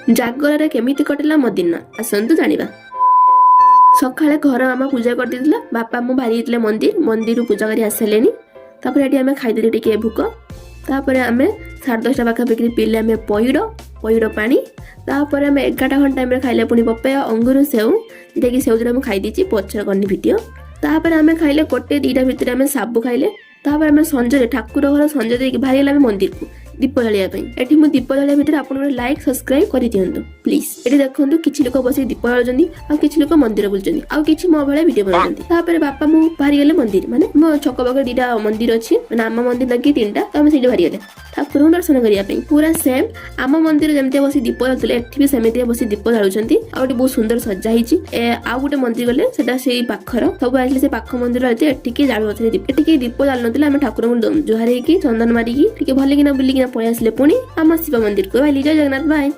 ଜାଗରରେ କେମିତି କଟିଲା ମୋ ଦିନ ଆସନ୍ତୁ ଜାଣିବା। ସକାଳେ ଘର ମାମା ପୂଜା କରିଦେଇଥିଲା, ବାପା ମୁଁ ବାହାରି ଯାଇଥିଲେ ମନ୍ଦିରରୁ ପୂଜା କରି ଆସିଲେଣି। ତାପରେ ଏଠି ଆମେ ଖାଇଦେଲେ ଟିକେ ଭୋକ। ତାପରେ ଆମେ 10:30 ପାଖାପାଖି ପିଇଲେ ଆମେ ପଇଡ଼ ପାଣି। ତାପରେ ଆମେ 11ଟା ଖଣ୍ଡେ ଟାଇମ୍ରେ ଖାଇଲେ ପୁଣି ପପାୟା, ଅଙ୍ଗୁର, ସେଉ, ଯେଟାକି ସେଉରେ ମୁଁ ଖାଇଦେଇଛି, ପଛରେ କରିନି ଭିଡ଼ିଓ। ତାପରେ ଆମେ ଖାଇଲେ 1-2ଟା ଭିତରେ ଆମେ ସାବୁ ଖାଇଲେ। ତାପରେ ଆମେ ସଞ୍ଜରେ ଠାକୁର ଘର ସଞ୍ଜ ଦେଇକି ବାହାରିଗଲେ ଆମେ ମନ୍ଦିରକୁ ଦୀପ ଜଳିବା ପାଇଁ। ଏଠି ମୁଁ ଦୀପ ଜଳିବା ଭିତରେ ଆପଣଙ୍କର ଲାଇକ୍ ସବସ୍କ୍ରାଇବ କରିଦିଅନ୍ତୁ ପ୍ଲିଜ। ଏଠି ଦେଖନ୍ତୁ କିଛି ଲୋକ ବସିକି ଦୀପ ଜଳୁଛନ୍ତି, ଆଉ କିଛି ଲୋକ ମନ୍ଦିର ବୁଲୁଛନ୍ତି, ଆଉ କିଛି ମୋ ଭଳିଆ ଭିଡ଼ିଓ ବନାଉଛନ୍ତି। ତାପରେ ବାପା ମୁଁ ବାହାରିଗଲେ ମନ୍ଦିର, ମାନେ ମୋ ଛକ ପାଖରେ 2ଟା ମନ୍ଦିର ଅଛି, ମାନେ ଆମ ମନ୍ଦିର ଲାଗି 3ଟା, ତ ଆମେ ସେଇଠି ବାହାରିଗଲେ ଠାକୁରଙ୍କୁ ଦର୍ଶନ କରିବା ପାଇଁ। ପୁରା ସେମ୍ ଆମ ମନ୍ଦିର ଯେମିତି ବସି ଦୀପ ଜାଳୁଥିଲେ ଏଠି ବି ସେମିତି ବସି ଦୀପ ଜାଳୁଛନ୍ତି। ଆଉ ଏଠି ବହୁତ ସୁନ୍ଦର ସଜା ହେଇଛି। ଆଉ ଗୋଟେ ମନ୍ଦିର ଗଲେ ସେଟା ସେଇ ପାଖର, ସବୁ ଆସିଲେ ସେ ପାଖ ମନ୍ଦିର ଏଠିକି ଜାଳୁଥିଲେ ଦୀପ। ଏଠିକି ଦୀପ ଜାଳୁ ନଥିଲେ। ଆମେ ଠାକୁରଙ୍କୁ ଜୁହାର ହେଇକି ଚନ୍ଦନ ମାରିକି ଟିକେ ଭଲକିନା ବୁଲିକିନା ପଳେଇ ଆସିଲେ ପୁଣି ଆମ ଶିବ ମନ୍ଦିରକୁ। ଜୟ ଜଗନ୍ନାଥ, ବାଏ।